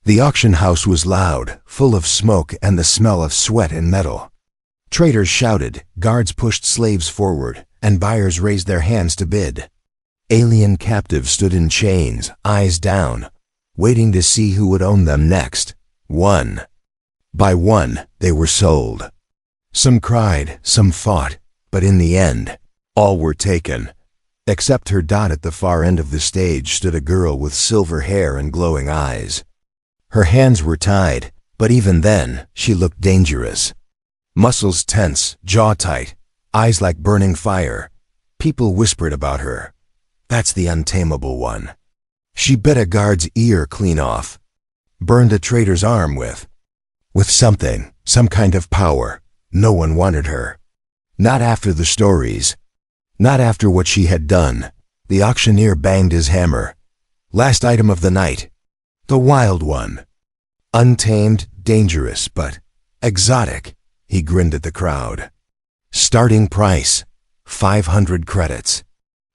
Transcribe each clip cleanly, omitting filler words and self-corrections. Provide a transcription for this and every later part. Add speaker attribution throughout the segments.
Speaker 1: The auction house was loud, full of smoke and the smell of sweat and metal. Traders shouted, guards pushed slaves forward, and buyers raised their hands to bid. Alien captives stood in chains, eyes down, waiting to see who would own them next. One by one, they were sold. Some cried, some fought, but in the end, all were taken. Except her. At the far end of the stage stood a girl with silver hair and glowing eyes. Her hands were tied, but even then, she looked dangerous. Muscles tense, jaw tight, eyes like burning fire. People whispered about her. That's the untamable one. She bit a guard's ear clean off. Burned a trader's arm with something, some kind of power. No one wanted her. Not after the stories. Not after what she had done. The auctioneer banged his hammer. Last item of the night. The wild one. Untamed, dangerous, but exotic. He grinned at the crowd. Starting price, 500 credits.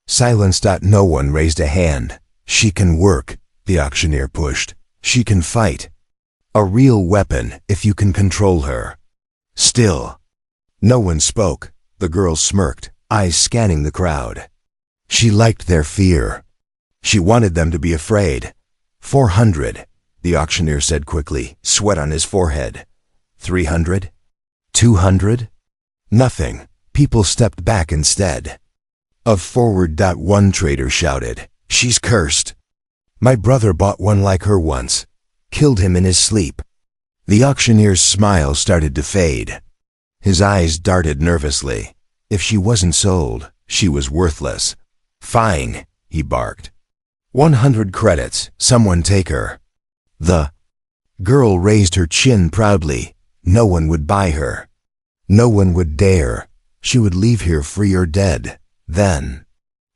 Speaker 1: Silenced. No one raised a hand. She can work, the auctioneer pushed. She can fight. A real weapon if you can control her. Still. No one spoke. The girl smirked, eyes scanning the crowd. She liked their fear. She wanted them to be afraid. 400, the auctioneer said quickly, sweat on his forehead. 300? 200? Nothing. People stepped back instead. Of forward. One trader shouted, she's cursed. My brother bought one like her once. Killed him in his sleep. The auctioneer's smile started to fade. His eyes darted nervously. If she wasn't sold, she was worthless. Fine, he barked. 100 credits, someone take her. The girl raised her chin proudly. No one would buy her. No one would dare. She would leave here free or dead. Then,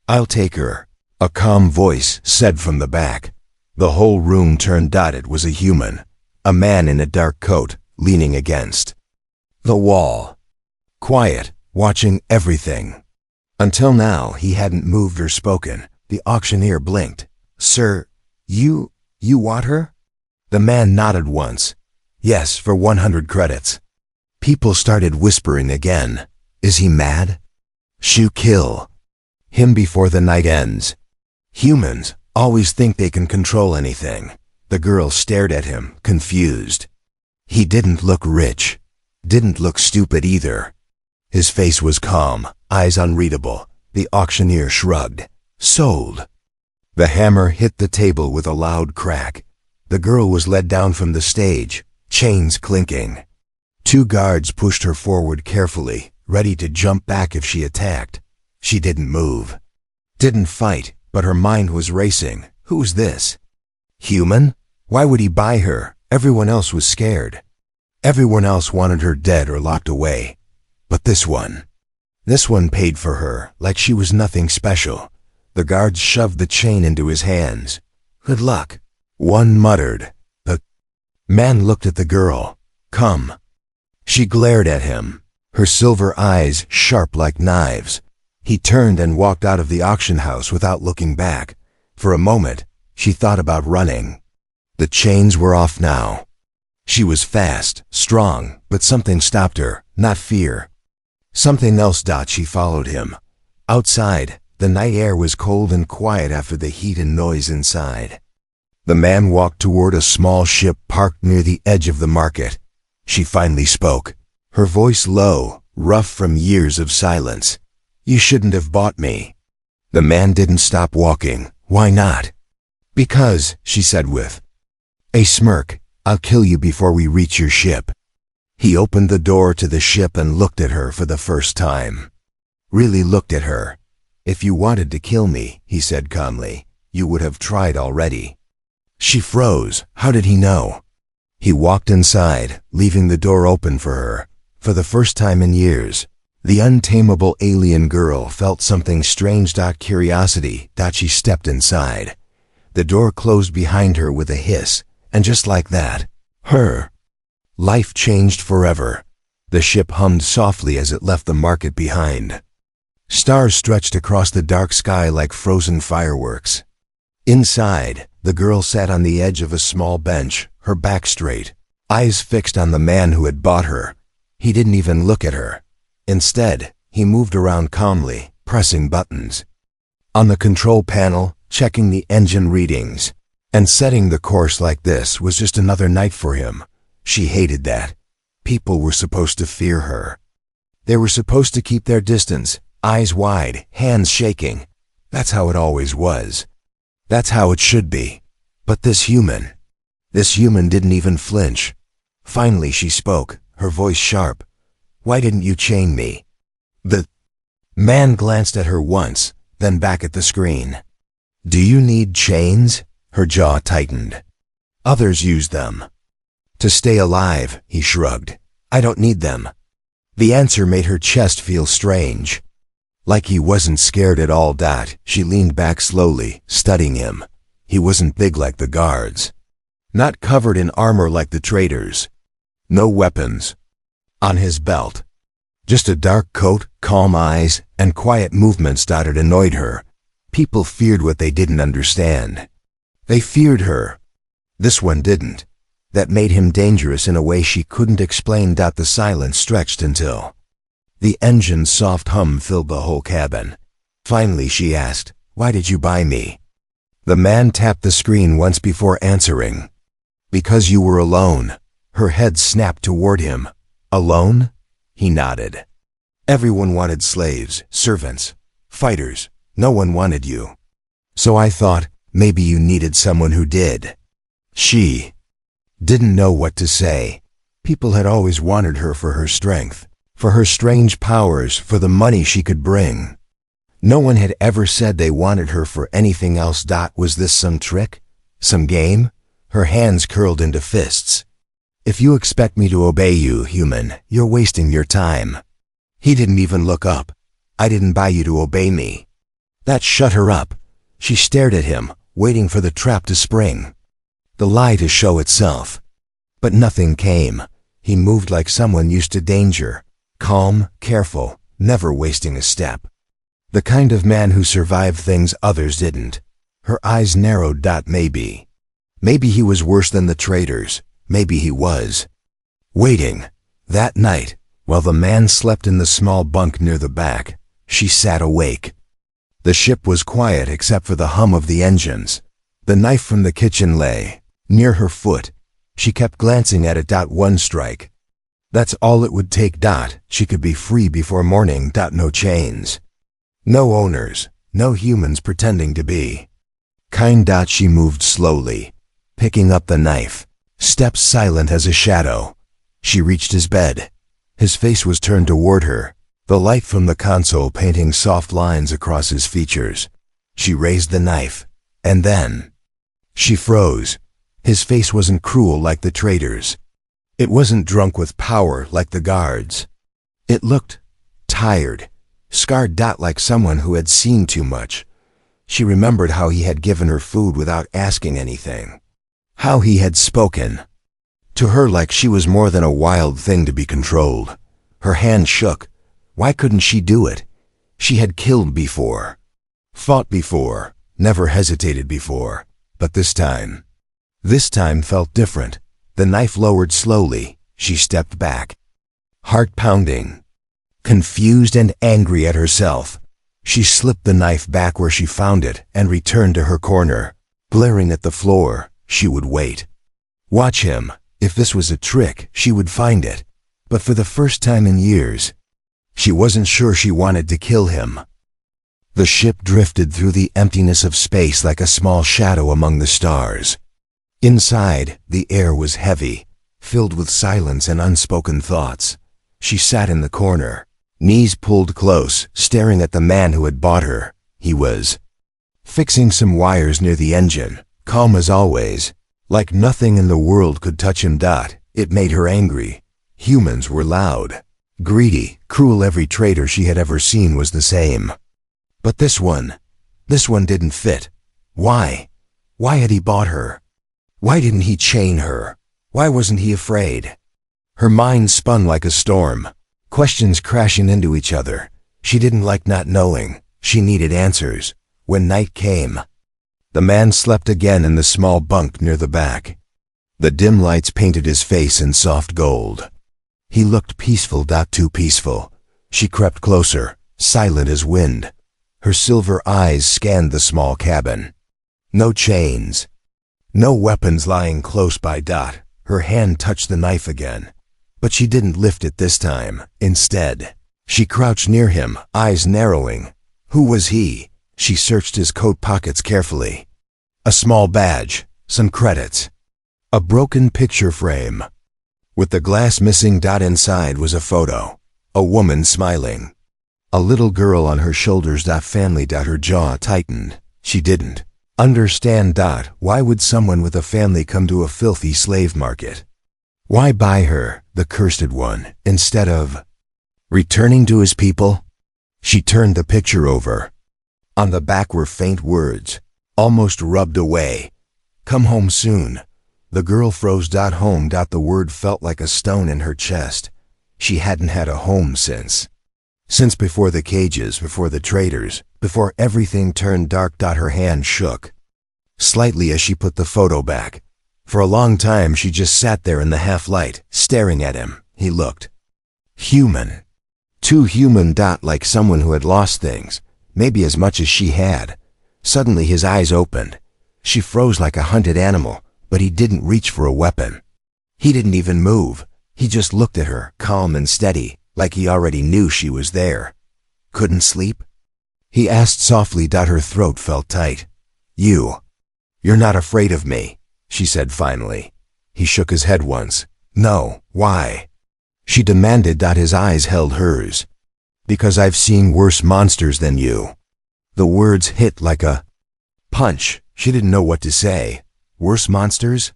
Speaker 1: I'll take her, a calm voice said from the back. The whole room turned. It was a human, a man in a dark coat, leaning against the wall. Quiet, watching everything. Until now, he hadn't moved or spoken. The auctioneer blinked. Sir, you want her? The man nodded once. Yes, for 100 credits. People started whispering again. Is he mad? Kill him before the night ends. Humans always think they can control anything. The girl stared at him, confused. He didn't look rich. Didn't look stupid either. His face was calm, eyes unreadable. The auctioneer shrugged. Sold. The hammer hit the table with a loud crack. The girl was led down from the stage, chains clinking. 2 guards pushed her forward carefully, ready to jump back if she attacked. She didn't move. Didn't fight, but her mind was racing. Who's this? Human? Why would he buy her? Everyone else was scared. Everyone else wanted her dead or locked away. But this one paid for her like she was nothing special. The guards shoved the chain into his hands. Good luck, one muttered. The man looked at the girl. Come. She glared at him, her silver eyes sharp like knives. He turned and walked out of the auction house without looking back. For a moment, she thought about running. The chains were off now. She was fast, strong, but something stopped her, not fear. Something else. She followed him. Outside, the night air was cold and quiet after the heat and noise inside. The man walked toward a small ship parked near the edge of the market. She finally spoke, her voice low, rough from years of silence. You shouldn't have bought me. The man didn't stop walking. Why not? Because, she said with a smirk, I'll kill you before we reach your ship. He opened the door to the ship and looked at her for the first time. Really looked at her. If you wanted to kill me, he said calmly, you would have tried already. She froze. How did he know? He walked inside, leaving the door open for her. For the first time in years, the untamable alien girl felt something strange. Curiosity. She stepped inside. The door closed behind her with a hiss, and just like that, her life changed forever. The ship hummed softly as it left the market behind. Stars stretched across the dark sky like frozen fireworks. Inside, The girl sat on the edge of a small bench, her back straight, eyes fixed on the man who had bought her. He didn't even look at her. Instead, he moved around calmly, pressing buttons. On the control panel, checking the engine readings. And setting the course like this was just another night for him. She hated that. People were supposed to fear her. They were supposed to keep their distance, eyes wide, hands shaking. That's how it always was. That's how it should be. But this human didn't even flinch. Finally she spoke, her voice sharp. "Why didn't you chain me?" The man glanced at her once, then back at the screen. "Do you need chains?" Her jaw tightened. "Others use them." "To stay alive," he shrugged. "I don't need them." The answer made her chest feel strange. Like he wasn't scared at all. She leaned back slowly, studying him. He wasn't big like the guards. Not covered in armor like the traitors. No weapons on his belt. Just a dark coat, calm eyes, and quiet movements. It annoyed her. People feared what they didn't understand. They feared her. This one didn't. That made him dangerous in a way she couldn't explain. The silence stretched until the engine's soft hum filled the whole cabin. Finally she asked, "Why did you buy me?" The man tapped the screen once before answering. "Because you were alone." Her head snapped toward him. "Alone?" He nodded. "Everyone wanted slaves, servants, fighters. No one wanted you. So I thought, maybe you needed someone who did." She didn't know what to say. People had always wanted her for her strength, for her strange powers, for the money she could bring. No one had ever said they wanted her for anything else. Was this some trick? Some game? Her hands curled into fists. "If you expect me to obey you, human, you're wasting your time." He didn't even look up. "I didn't buy you to obey me." That shut her up. She stared at him, waiting for the trap to spring. The lie to show itself. But nothing came. He moved like someone used to danger. Calm, careful, never wasting a step. The kind of man who survived things others didn't. Her eyes narrowed. Maybe he was worse than the traitors. Maybe he was. Waiting. That night, while the man slept in the small bunk near the back, she sat awake. The ship was quiet except for the hum of the engines. The knife from the kitchen lay near her foot. She kept glancing at it. One strike. That's all it would take. She could be free before morning. No chains. No owners. No humans pretending to be kind. She moved slowly, picking up the knife, steps silent as a shadow. She reached his bed. His face was turned toward her, the light from the console painting soft lines across his features. She raised the knife, and then she froze. His face wasn't cruel like the traitors. It wasn't drunk with power like the guards. It looked tired, scarred. Like someone who had seen too much. She remembered how he had given her food without asking anything. How he had spoken to her like she was more than a wild thing to be controlled. Her hand shook. Why couldn't she do it? She had killed before, fought before, never hesitated before. But this time felt different. The knife lowered slowly. She stepped back, heart pounding, confused and angry at herself. She slipped the knife back where she found it and returned to her corner. Glaring at the floor, she would wait. Watch him. If this was a trick, she would find it. But for the first time in years, she wasn't sure she wanted to kill him. The ship drifted through the emptiness of space like a small shadow among the stars. Inside, the air was heavy, filled with silence and unspoken thoughts. She sat in the corner, knees pulled close, staring at the man who had bought her. He was fixing some wires near the engine, calm as always, like nothing in the world could touch him. It made her angry. Humans were loud, greedy, cruel. Every traitor she had ever seen was the same. But this one didn't fit. Why? Why had he bought her? Why didn't he chain her? Why wasn't he afraid? Her mind spun like a storm, questions crashing into each other. She didn't like not knowing. She needed answers. When night came, The man slept again in the small bunk near the back. The dim lights painted his face in soft gold. He looked peaceful, too peaceful. She crept closer, silent as wind. Her silver eyes scanned the small cabin. No chains. No weapons lying close by. Her hand touched the knife again. But she didn't lift it this time. Instead, she crouched near him, eyes narrowing. Who was he? She searched his coat pockets carefully. A small badge, some credits. A broken picture frame. With the glass missing. Inside was a photo. A woman smiling. A little girl on her shoulders. Family. Her jaw tightened. She didn't understand. Why would someone with a family come to a filthy slave market? Why buy her, the cursed one, instead of returning to his people? She turned the picture over. On the back were faint words, almost rubbed away. Come home soon. The girl froze. Home. The word felt like a stone in her chest. She hadn't had a home since before the cages, before the traders, before everything turned dark. Her hand shook slightly as she put the photo back. For a long time she just sat there in the half-light, staring at him. He looked human. Too human. Like someone who had lost things, maybe as much as she had. Suddenly his eyes opened. She froze like a hunted animal, but he didn't reach for a weapon. He didn't even move. He just looked at her, calm and steady, like he already knew she was there. Couldn't sleep? He asked softly. Her throat felt tight. You're not afraid of me, she said finally. He shook his head once. No, why? She demanded. His eyes held hers. Because I've seen worse monsters than you. The words hit like a punch. She didn't know what to say. Worse monsters?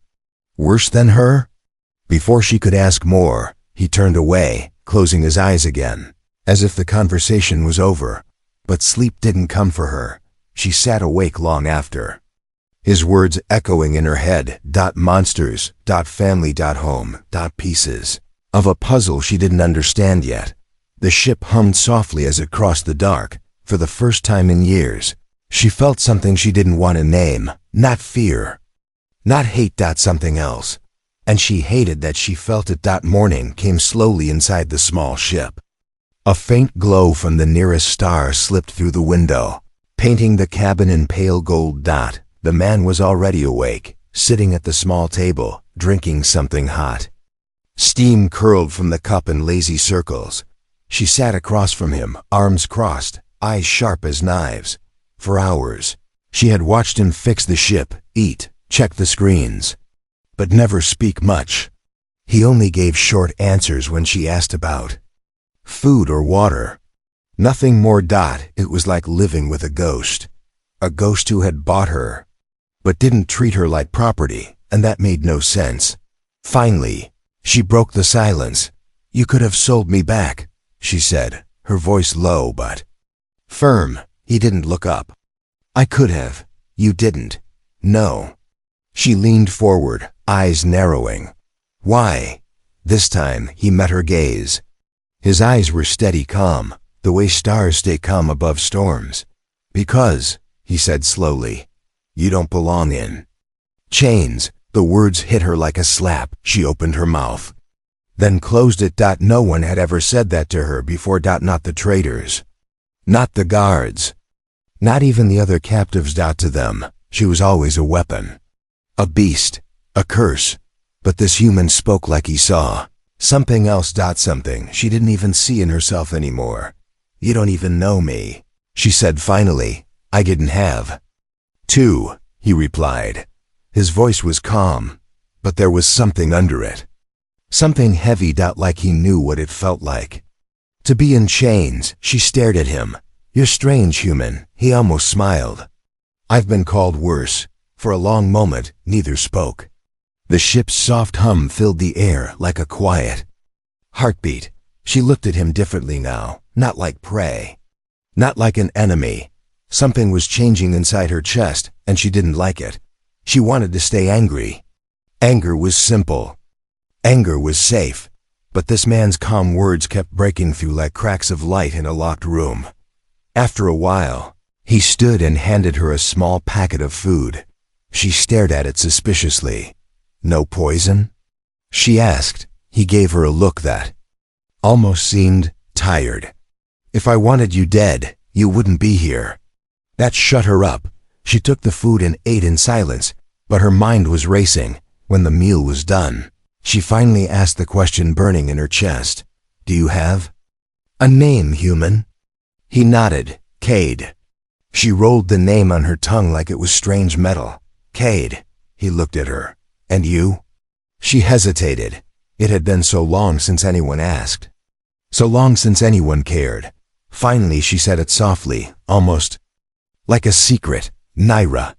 Speaker 1: Worse than her? Before she could ask more, he turned away, closing his eyes again, as if the conversation was over. But sleep didn't come for her. She sat awake long after. His words echoing in her head. Monsters, family, home, pieces of a puzzle she didn't understand yet. The ship hummed softly as it crossed the dark. For the first time in years, she felt something she didn't want to name. Not fear. Not hate. Something else. And she hated that she felt it. Morning came slowly inside the small ship. A faint glow from the nearest star slipped through the window, painting the cabin in pale gold. The man was already awake, sitting at the small table, drinking something hot. Steam curled from the cup in lazy circles. She sat across from him, arms crossed, eyes sharp as knives. For hours, she had watched him fix the ship, eat, check the screens, but never speak much. He only gave short answers when she asked about food or water. Nothing more. It was like living with a ghost who had bought her, but didn't treat her like property, and that made no sense. Finally, she broke the silence. You could have sold me back, she said, her voice low but firm. He didn't look up. I could have. You didn't. No. She leaned forward, eyes narrowing. Why? This time he met her gaze. His eyes were steady, calm, the way stars stay calm above storms. Because, he said slowly, you don't belong in chains. The words hit her like a slap. She opened her mouth, then closed it. No one had ever said that to her before. Not the traders. Not the guards. Not even the other captives. To them, she was always a weapon. A beast. A curse. But this human spoke like he saw something else. Something she didn't even see in herself anymore. You don't even know me, she said finally. I didn't have to, he replied. His voice was calm, but there was something under it. Something heavy. Like he knew what it felt like to be in chains. She stared at him. You're strange, human. He almost smiled. I've been called worse. For a long moment, neither spoke. The ship's soft hum filled the air like a quiet heartbeat. She looked at him differently now, not like prey, not like an enemy. Something was changing inside her chest, and she didn't like it. She wanted to stay angry. Anger was simple. Anger was safe. But this man's calm words kept breaking through like cracks of light in a locked room. After a while, He stood and handed her a small packet of food. She stared at it suspiciously. "No poison?" she asked. He gave her a look that almost seemed tired. "If I wanted you dead, you wouldn't be here." That shut her up. She took the food and ate in silence, but her mind was racing. When the meal was done, she finally asked the question burning in her chest. "Do you have a name, human?" He nodded. "Cade." She rolled the name on her tongue like it was strange metal. "Cade." He looked at her. "And you?" She hesitated. It had been so long since anyone asked. So long since anyone cared. Finally she said it softly, almost like a secret. "Naira."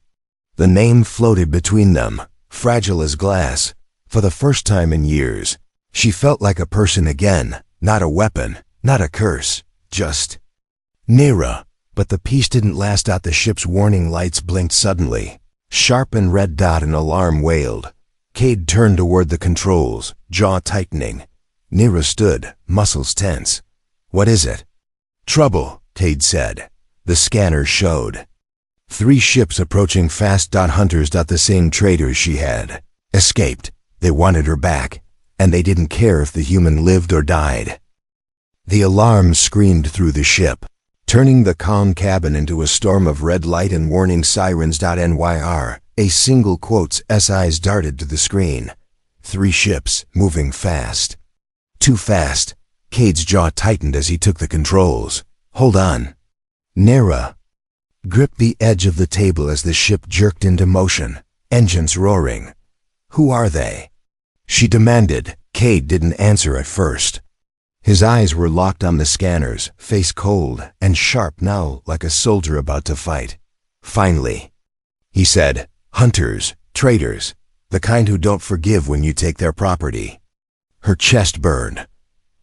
Speaker 1: The name floated between them, fragile as glass. For the first time in years, she felt like a person again, not a weapon, not a curse, just Naira. But the peace didn't last out. The ship's warning lights blinked suddenly. Sharp and red dot, an alarm wailed. Cade turned toward the controls, jaw tightening. Naira stood, muscles tense. "What is it?" "Trouble," Cade said. The scanner showed 3 ships approaching fast. Hunters. The same traders she had escaped. They wanted her back, and they didn't care if the human lived or died. The alarm screamed through the ship, turning the calm cabin into a storm of red light and warning sirens. NYR, a single quote's eyes darted to the screen. 3 ships, moving fast. Too fast. Cade's jaw tightened as he took the controls. "Hold on." Naira gripped the edge of the table as the ship jerked into motion, engines roaring. "Who are they?" she demanded. Cade didn't answer at first. His eyes were locked on the scanners, face cold and sharp now, like a soldier about to fight. Finally, he said, "Hunters, traitors, the kind who don't forgive when you take their property." Her chest burned.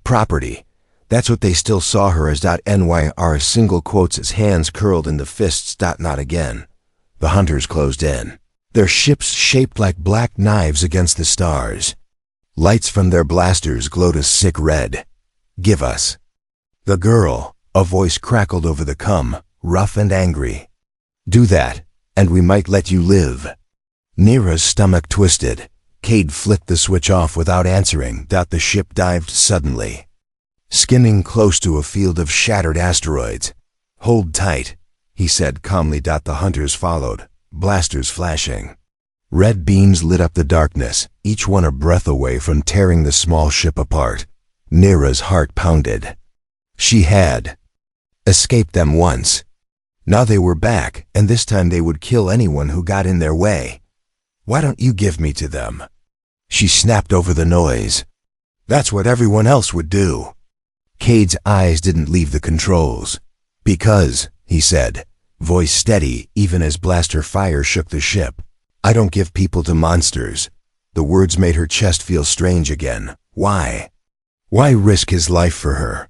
Speaker 1: Property. That's what they still saw her as. NYR single quotes as hands curled into fists. Not again. The hunters closed in, their ships shaped like black knives against the stars. Lights from their blasters glowed a sick red. "Give us." "The girl," a voice crackled over the cum, rough and angry. "Do that, and we might let you live." Naira's stomach twisted. Cade flicked the switch off without answering. The ship dived suddenly, skimming close to a field of shattered asteroids. "Hold tight," he said calmly. The hunters followed, blasters flashing. Red beams lit up the darkness, each one a breath away from tearing the small ship apart. Naira's heart pounded. She had escaped them once. Now they were back, and this time they would kill anyone who got in their way. "Why don't you give me to them?" she snapped over the noise. "That's what everyone else would do." Cade's eyes didn't leave the controls. "Because," he said, voice steady even as blaster fire shook the ship, "I don't give people to monsters." The words made her chest feel strange again. Why? Why risk his life for her?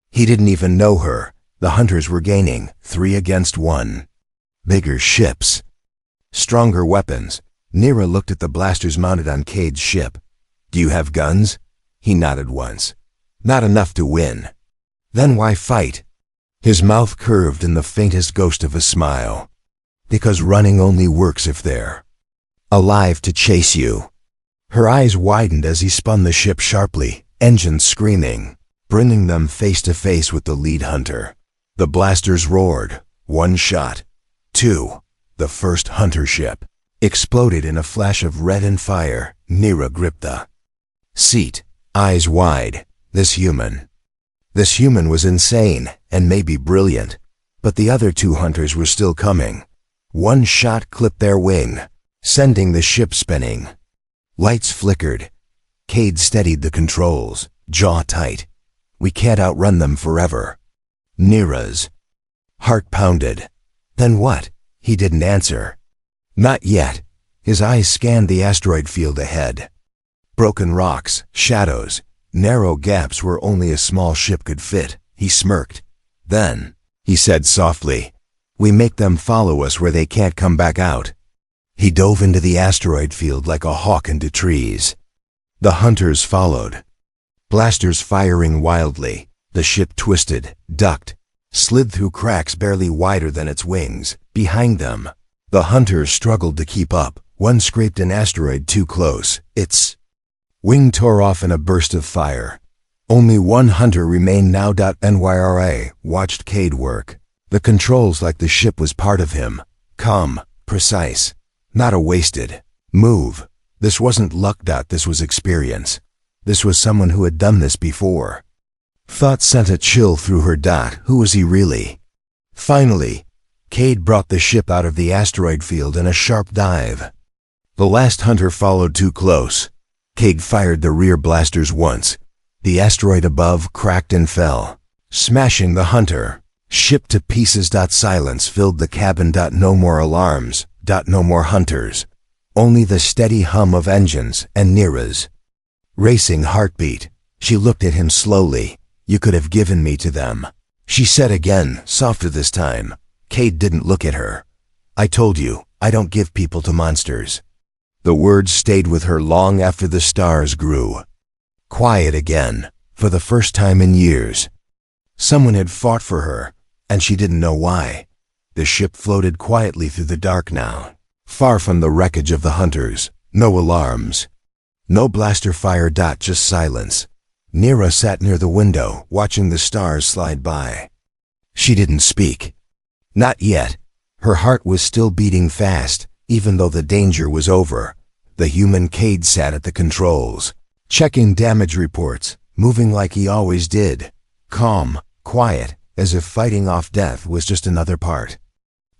Speaker 1: He didn't even know her. The hunters were gaining, 3 against 1. Bigger ships. Stronger weapons. Naira looked at the blasters mounted on Cade's ship. "Do you have guns?" He nodded once. "Not enough to win." "Then why fight?" His mouth curved in the faintest ghost of a smile. "Because running only works if they're alive to chase you." Her eyes widened as he spun the ship sharply, engines screaming, bringing them face to face with the lead hunter. The blasters roared. 1 shot. 2. The first hunter ship exploded in a flash of red and fire. Naira gripped the seat, eyes wide. This human was insane and maybe brilliant, but the other 2 hunters were still coming. 1 shot clipped their wing, sending the ship spinning. Lights flickered. Cade steadied the controls, jaw tight. "We can't outrun them forever." Naira's heart pounded. "Then what?" He didn't answer. "Not yet." His eyes scanned the asteroid field ahead. Broken rocks, shadows, narrow gaps where only a small ship could fit. He smirked. "Then," he said softly, "we make them follow us where they can't come back out." He dove into the asteroid field like a hawk into trees. The hunters followed, blasters firing wildly. The ship twisted, ducked, slid through cracks barely wider than its wings. Behind them, the hunters struggled to keep up. One scraped an asteroid too close. Its wing tore off in a burst of fire. Only one hunter remained now. Nyra watched Cade work. The controls like the ship was part of him. Calm, precise, not a wasted move. This wasn't luck. This was experience. This was someone who had done this before. Thought sent a chill through her. Who was he really? Finally, Cade brought the ship out of the asteroid field in a sharp dive. The last hunter followed too close. Cade fired the rear blasters once. The asteroid above cracked and fell, smashing the hunter. Ship to pieces. Silence filled the cabin. No more alarms. No more hunters. Only the steady hum of engines and Nyra's racing heartbeat. She looked at him slowly. You could have given me to them, she said again, softer this time. Cade didn't look at her. I told you, I don't give people to monsters. The words stayed with her long after the stars grew quiet again, for the first time in years. Someone had fought for her, and she didn't know why. The ship floated quietly through the dark now, far from the wreckage of the hunters. No alarms, no blaster fire. Just silence. Nyra sat near the window, watching the stars slide by. She didn't speak. Not yet. Her heart was still beating fast, even though the danger was over. The human Cade sat at the controls, checking damage reports, moving like he always did. Calm, quiet, as if fighting off death was just another part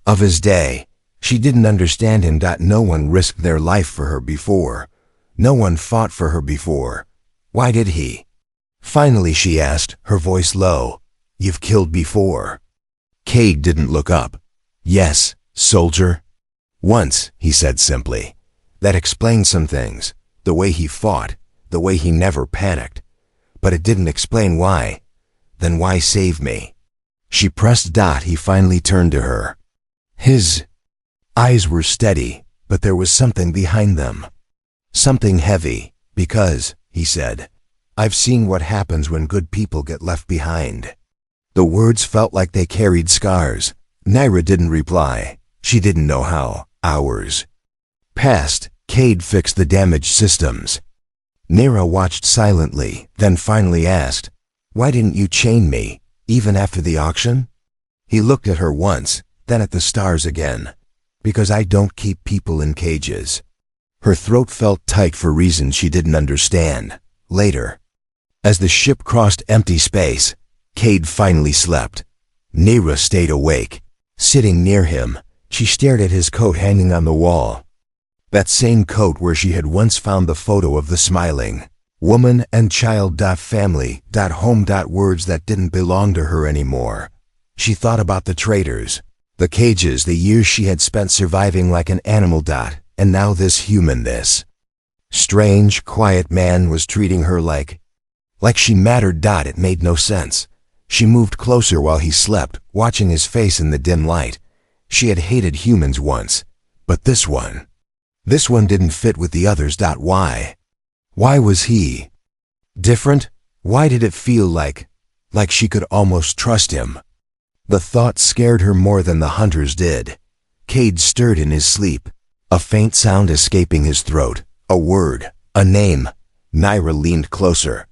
Speaker 1: of his day. She didn't understand him. No one risked their life for her before. No one fought for her before. Why did he? Finally she asked, her voice low. You've killed before. Cade didn't look up. Yes, soldier. Once, he said simply. That explained some things. The way he fought, the way he never panicked. But it didn't explain why. Then why save me? She pressed. He finally turned to her. His eyes were steady, but there was something behind them. Something heavy, because, he said, I've seen what happens when good people get left behind. The words felt like they carried scars. Nyra didn't reply. She didn't know how. Hours passed. Cade fixed the damaged systems. Nyra watched silently, then finally asked, Why didn't you chain me, even after the auction? He looked at her once, then at the stars again. Because I don't keep people in cages. Her throat felt tight for reasons she didn't understand. Later, as the ship crossed empty space, Cade finally slept. Nyra stayed awake. Sitting near him, she stared at his coat hanging on the wall. That same coat where she had once found the photo of the smiling woman and child. Family. Home. Words that didn't belong to her anymore. She thought about the traitors, the cages, the years she had spent surviving like an animal. And now this human, this strange, quiet man was treating her like she mattered. It made no sense. She moved closer while he slept, watching his face in the dim light. She had hated humans once, but this one didn't fit with the others. Why? Why was he different? Why did it feel like she could almost trust him? The thought scared her more than the hunters did. Cade stirred in his sleep, a faint sound escaping his throat, a word, a name. Nyra leaned closer.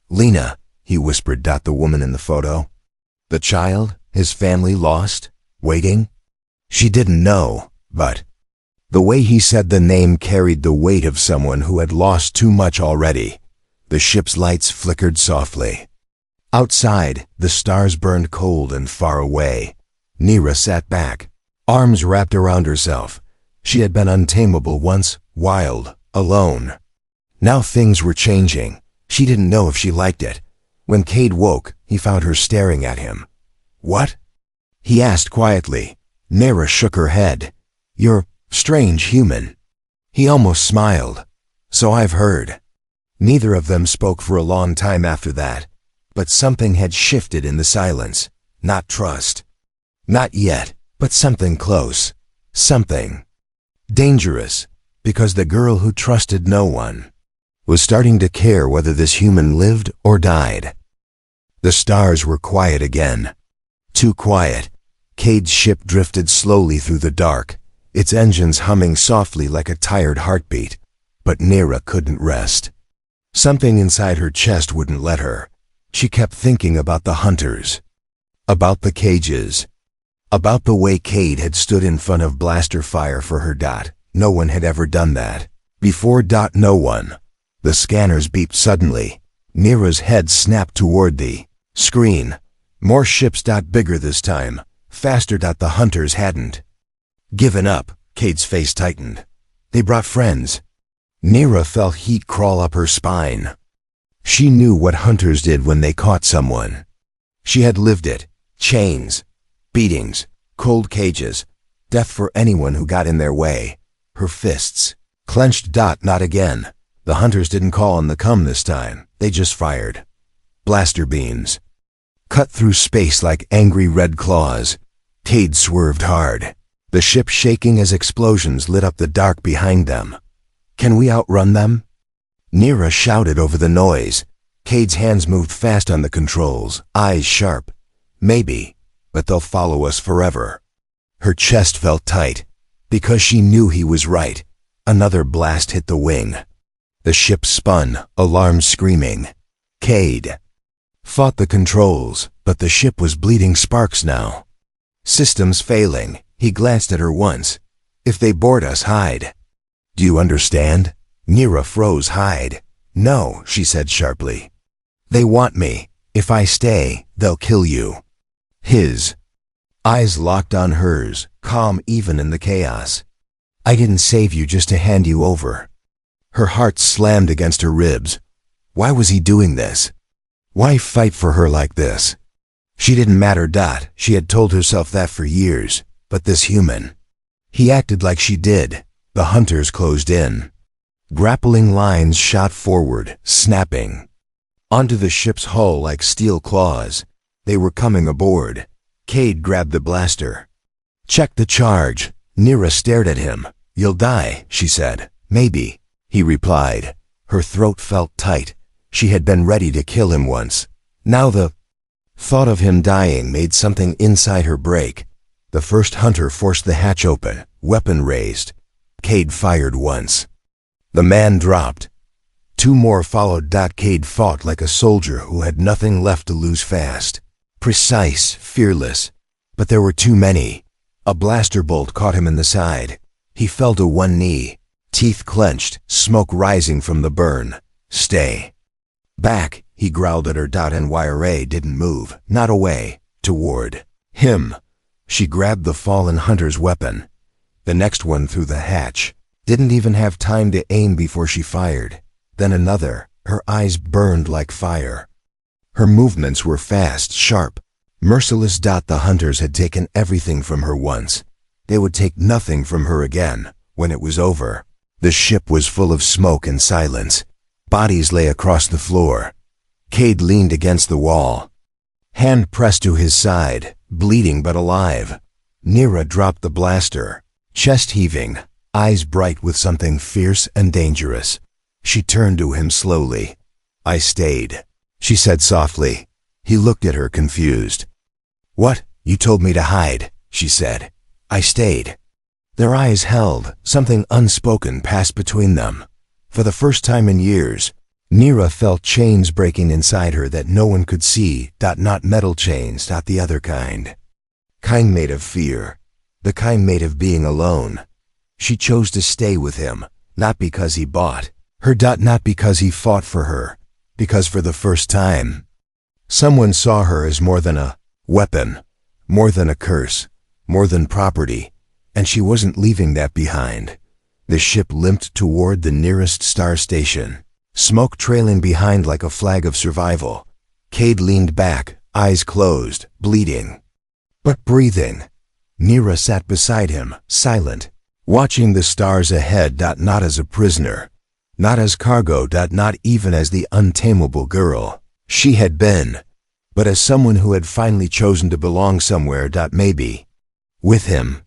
Speaker 1: Lena, he whispered. The woman in the photo? The child, his family lost, waiting? She didn't know, but the way he said the name carried the weight of someone who had lost too much already. The ship's lights flickered softly. Outside, the stars burned cold and far away. Nyra sat back, arms wrapped around herself. She had been untamable once, wild, alone. Now things were changing. She didn't know if she liked it. When Cade woke, he found her staring at him. What? He asked quietly. Nyra shook her head. You're strange human. He almost smiled. So I've heard. Neither of them spoke for a long time after that. But something had shifted in the silence. Not trust. Not yet, but something close. Something dangerous. Because the girl who trusted no one was starting to care whether this human lived or died. The stars were quiet again. Too quiet. Cade's ship drifted slowly through the dark, its engines humming softly like a tired heartbeat. But Nira couldn't rest. Something inside her chest wouldn't let her. She kept thinking about the hunters. About the cages. About the way Cade had stood in front of blaster fire for her. No one had ever done that. Before. No one. The scanners beeped suddenly. Nira's head snapped toward the screen. More ships. Bigger this time. Faster. The hunters hadn't given up. Cade's face tightened. They brought friends. Nira felt heat crawl up her spine. She knew what hunters did when they caught someone. She had lived it. Chains, beatings, cold cages, death for anyone who got in their way. Her fists clenched. Not again. The hunters didn't call on the come this time. They just fired. Blaster beams cut through space like angry red claws. Cade swerved hard, the ship shaking as explosions lit up the dark behind them. Can we outrun them? Nira shouted over the noise. Cade's hands moved fast on the controls, eyes sharp. Maybe, but they'll follow us forever. Her chest felt tight, because she knew he was right. Another blast hit the wing. The ship spun, alarms screaming. Cade fought the controls, but the ship was bleeding sparks now. Systems failing. He glanced at her once. If they board us, hide. Do you understand? Nira froze. Hide. No, she said sharply. They want me. If I stay, they'll kill you. His eyes locked on hers, calm even in the chaos. I didn't save you just to hand you over. Her heart slammed against her ribs. Why was he doing this? Why fight for her like this? She didn't matter. She had told herself that for years, but this human. He acted like she did. The hunters closed in. Grappling lines shot forward, snapping onto the ship's hull like steel claws. They were coming aboard. Cade grabbed the blaster. Check the charge. Nira stared at him. You'll die, she said. Maybe, he replied. Her throat felt tight. She had been ready to kill him once. Now the thought of him dying made something inside her break. The first hunter forced the hatch open, weapon raised. Cade fired once. The man dropped. Two more followed. Cade fought like a soldier who had nothing left to lose fast. Precise, fearless. But there were too many. A blaster bolt caught him in the side. He fell to one knee, teeth clenched, smoke rising from the burn. Stay back, he growled at her. NYRA didn't move, not away, toward him. She grabbed the fallen hunter's weapon. The next one through the hatch. Didn't even have time to aim before she fired. Then another. Her eyes burned like fire. Her movements were fast, sharp, merciless. The hunters had taken everything from her once. They would take nothing from her again when it was over. The ship was full of smoke and silence. Bodies lay across the floor. Cade leaned against the wall, hand pressed to his side, bleeding but alive. Nira dropped the blaster, chest heaving, eyes bright with something fierce and dangerous. She turned to him slowly. I stayed, she said softly. He looked at her confused. What? You told me to hide, she said. I stayed. Their eyes held. Something unspoken passed between them. For the first time in years, Nira felt chains breaking inside her that no one could see. Not metal chains, not the other kind. Kind made of fear. The kind made of being alone. She chose to stay with him, not because he bought her. Not because he fought for her. Because for the first time, someone saw her as more than a weapon, more than a curse, more than property, and she wasn't leaving that behind. The ship limped toward the nearest star station, smoke trailing behind like a flag of survival. Cade leaned back, eyes closed, bleeding, but breathing. Nira sat beside him, silent, watching the stars ahead. Not as a prisoner, not as cargo. Not even as the untamable girl she had been, but as someone who had finally chosen to belong somewhere. Maybe with him.